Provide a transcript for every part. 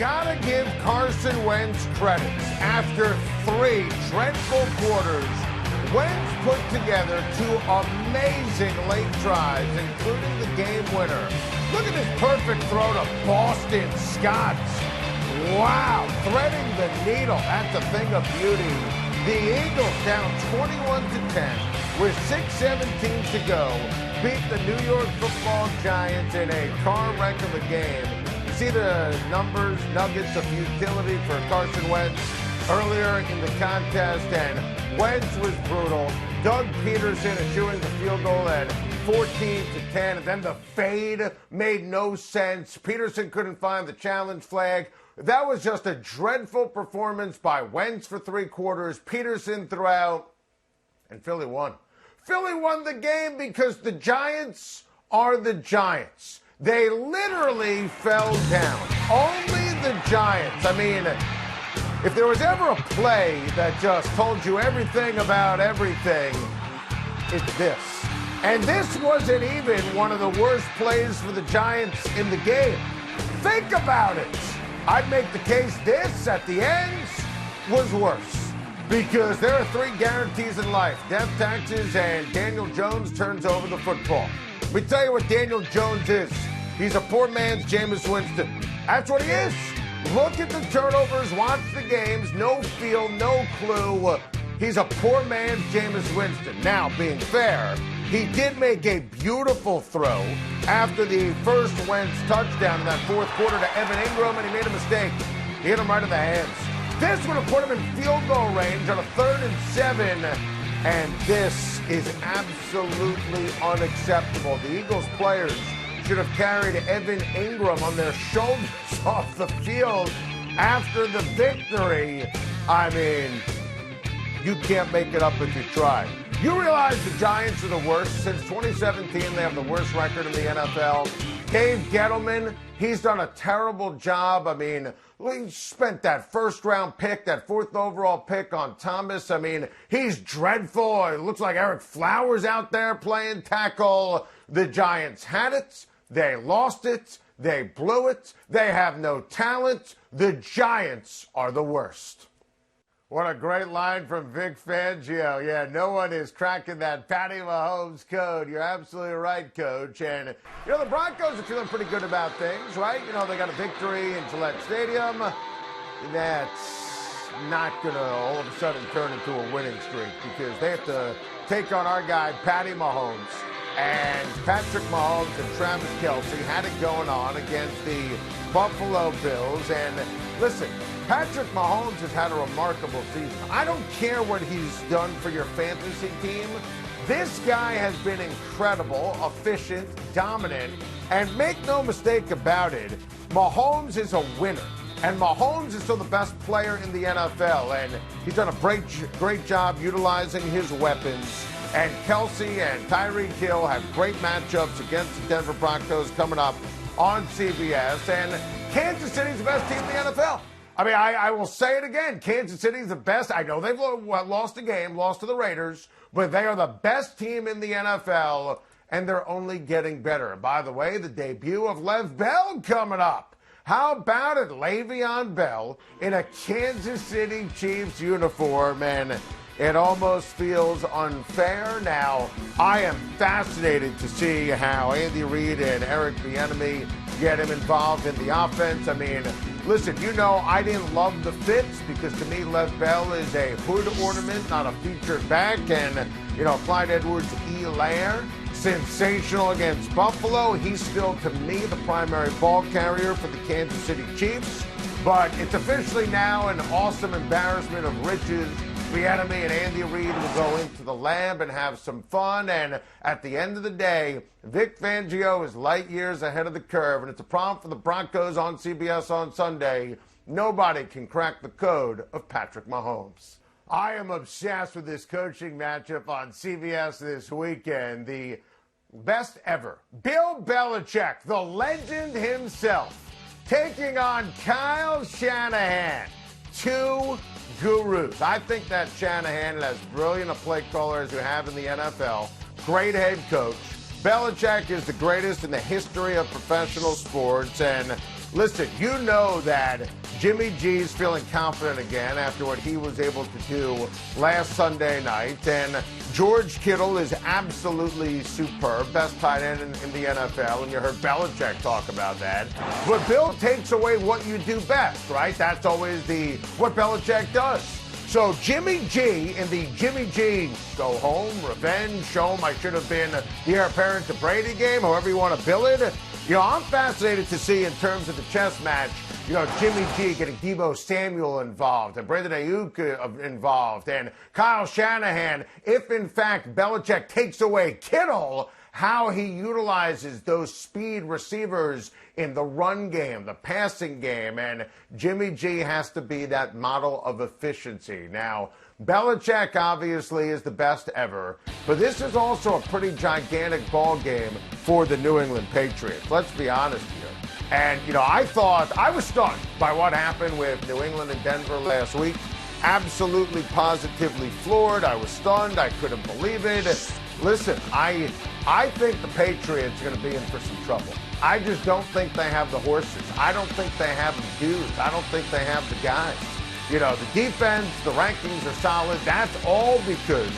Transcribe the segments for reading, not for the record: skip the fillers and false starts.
gotta give Carson Wentz credit. After 3 dreadful quarters, Wentz put together 2 amazing late drives, including the game winner. Look at this perfect throw to Boston Scott. Wow, threading the needle. That's a thing of beauty. The Eagles down 21-10 with 6:17 to go. Beat the New York Football Giants in a car wreck of a game. You see the numbers, nuggets of utility for Carson Wentz earlier in the contest, and Wentz was brutal. Doug Peterson eschewing the field goal at 14-10, and then the fade made no sense. Peterson couldn't find the challenge flag. That was just a dreadful performance by Wentz for 3 quarters. Peterson throughout, and Philly won. Philly won the game because the Giants are the Giants. They literally fell down. Only the Giants. I mean, if there was ever a play that just told you everything about everything, it's this. And this wasn't even one of the worst plays for the Giants in the game. Think about it. I'd make the case this, at the end, was worse. Because there are 3 guarantees in life: death, taxes, and Daniel Jones turns over the football. Let me tell you what Daniel Jones is. He's a poor man's Jameis Winston. That's what he is. Look at the turnovers, watch the games, no feel, no clue. He's a poor man's Jameis Winston. Now, being fair, he did make a beautiful throw after the first Wentz touchdown in that 4th quarter to Evan Ingram, and he made a mistake. He hit him right in the hands. This would have put him in field goal range on a 3rd and 7, and this is absolutely unacceptable. The Eagles players should have carried Evan Ingram on their shoulders off the field after the victory. I mean, you can't make it up if you try. You realize the Giants are the worst. Since 2017, they have the worst record in the NFL. Dave Gettleman, he's done a terrible job. I mean, he spent that 1st-round pick, that 4th overall pick on Thomas. I mean, he's dreadful. It looks like Eric Flowers out there playing tackle. The Giants had it. They lost it. They blew it. They have no talent. The Giants are the worst. What a great line from Vic Fangio. Yeah, no one is cracking that Patty Mahomes code. You're absolutely right, Coach. And, you know, the Broncos are feeling pretty good about things, right? You know, they got a victory in Gillette Stadium. That's not going to all of a sudden turn into a winning streak because they have to take on our guy, Patty Mahomes. And Patrick Mahomes and Travis Kelce had it going on against the Buffalo Bills. And listen, Patrick Mahomes has had a remarkable season. I don't care what he's done for your fantasy team. This guy has been incredible, efficient, dominant, and make no mistake about it, Mahomes is a winner. And Mahomes is still the best player in the NFL, and he's done a great job utilizing his weapons. And Kelce and Tyreek Hill have great matchups against the Denver Broncos coming up on CBS. And Kansas City's the best team in the NFL. I mean, I will say it again. Kansas City's the best. I know they've lost a game, lost to the Raiders, but they are the best team in the NFL, and they're only getting better. And by the way, the debut of Lev Bell coming up. How about it, Le'Veon Bell in a Kansas City Chiefs uniform, and it almost feels unfair. Now, I am fascinated to see how Andy Reid and Eric Bieniemy get him involved in the offense. I mean, listen, you know I didn't love the fits because to me Lev Bell is a hood ornament, not a featured back. And, you know, Clyde Edwards-Helaire, sensational against Buffalo. He's still, to me, the primary ball carrier for the Kansas City Chiefs. But it's officially now an awesome embarrassment of riches. Bieniemy and Andy Reid will go into the lab and have some fun. And at the end of the day, Vic Fangio is light years ahead of the curve. And it's a problem for the Broncos on CBS on Sunday. Nobody can crack the code of Patrick Mahomes. I am obsessed with this coaching matchup on CBS this weekend. The best ever. Bill Belichick, the legend himself, taking on Kyle Shanahan. 2 gurus. I think that Shanahan is as brilliant a play caller as you have in the NFL. Great head coach. Belichick is the greatest in the history of professional sports. And listen, you know that Jimmy G's feeling confident again after what he was able to do last Sunday night. And George Kittle is absolutely superb, best tight end in the NFL. And you heard Belichick talk about that. But Bill takes away what you do best, right? That's always what Belichick does. So Jimmy G in the Jimmy G go home, revenge, show him I should have been the heir apparent to Brady game, however you want to bill it. I'm fascinated to see in terms of the chess match, Jimmy G getting Deebo Samuel involved and Brandon Ayuk involved and Kyle Shanahan. If, in fact, Belichick takes away Kittle, how he utilizes those speed receivers in the run game, the passing game, and Jimmy G has to be that model of efficiency. Now, Belichick obviously is the best ever, but this is also a pretty gigantic ball game for the New England Patriots. Let's be honest here. And, I was stunned by what happened with New England and Denver last week. Absolutely, positively floored. I was stunned. I couldn't believe it. Listen, I think the Patriots are going to be in for some trouble. I just don't think they have the horses. I don't think they have the dudes. I don't think they have the guys. The defense, the rankings are solid. That's all because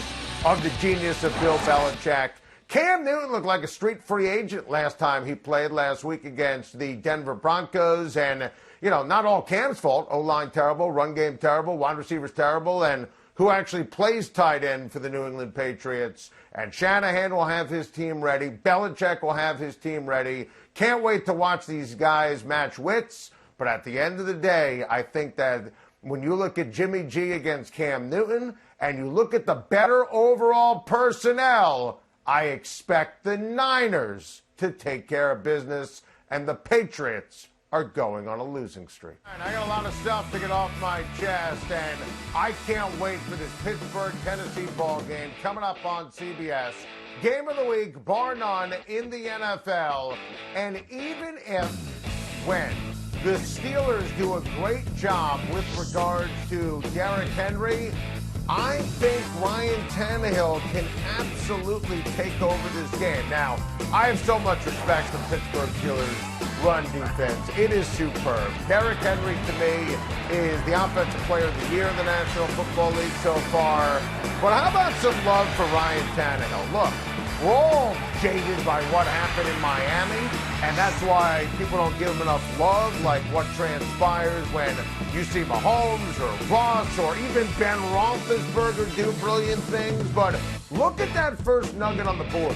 of the genius of Bill Belichick. Cam Newton looked like a street free agent last time he played last week against the Denver Broncos. And, not all Cam's fault. O-line terrible, run game terrible, wide receivers terrible, and who actually plays tight end for the New England Patriots. And Shanahan will have his team ready. Belichick will have his team ready. Can't wait to watch these guys match wits. But at the end of the day, I think that when you look at Jimmy G against Cam Newton and you look at the better overall personnel, I expect the Niners to take care of business, and the Patriots are going on a losing streak. I got a lot of stuff to get off my chest, and I can't wait for this Pittsburgh-Tennessee ball game coming up on CBS. Game of the week, bar none, in the NFL. And even when the Steelers do a great job with regards to Derrick Henry, I think Ryan Tannehill can absolutely take over this game. Now, I have so much respect for the Pittsburgh Steelers' run defense. It is superb. Derrick Henry, to me, is the offensive player of the year in the National Football League so far. But how about some love for Ryan Tannehill? Look, we're all jaded by what happened in Miami, and that's why people don't give him enough love, like what transpires when you see Mahomes or Ross or even Ben Roethlisberger do brilliant things. But look at that first nugget on the board.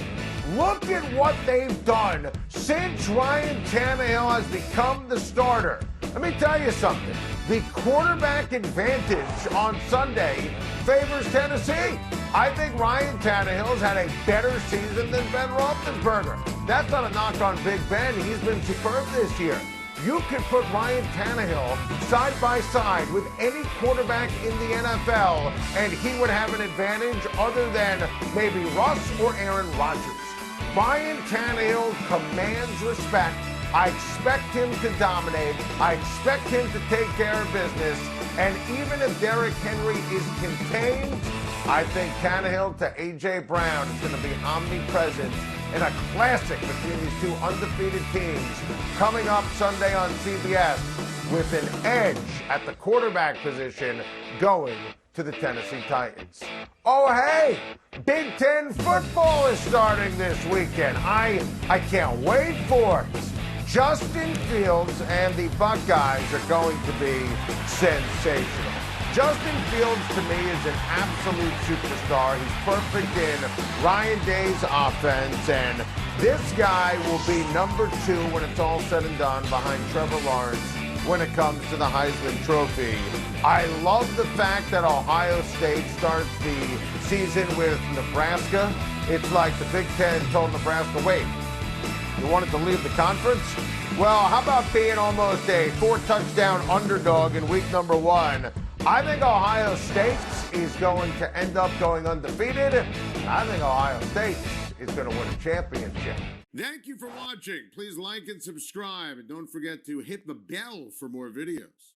Look at what they've done since Ryan Tannehill has become the starter. Let me tell you something. The quarterback advantage on Sunday favors Tennessee. I think Ryan Tannehill's had a better season than Ben Roethlisberger. That's not a knock on Big Ben. He's been superb this year. You could put Ryan Tannehill side by side with any quarterback in the NFL, and he would have an advantage other than maybe Russ or Aaron Rodgers. Ryan Tannehill commands respect. I expect him to dominate. I expect him to take care of business. And even if Derrick Henry is contained, I think Tannehill to A.J. Brown is going to be omnipresent in a classic between these two undefeated teams coming up Sunday on CBS with an edge at the quarterback position going to the Tennessee Titans. Oh, hey, Big Ten football is starting this weekend. I can't wait for it. Justin Fields and the Buckeyes are going to be sensational. Justin Fields, to me, is an absolute superstar. He's perfect in Ryan Day's offense, and this guy will be number 2 when it's all said and done behind Trevor Lawrence when it comes to the Heisman Trophy. I love the fact that Ohio State starts the season with Nebraska. It's like the Big Ten told Nebraska, wait, you wanted to leave the conference? Well, how about being almost a 4-touchdown underdog in week number 1? I think Ohio State is going to end up going undefeated. I think Ohio State is going to win a championship. Thank you for watching. Please like and subscribe. And don't forget to hit the bell for more videos.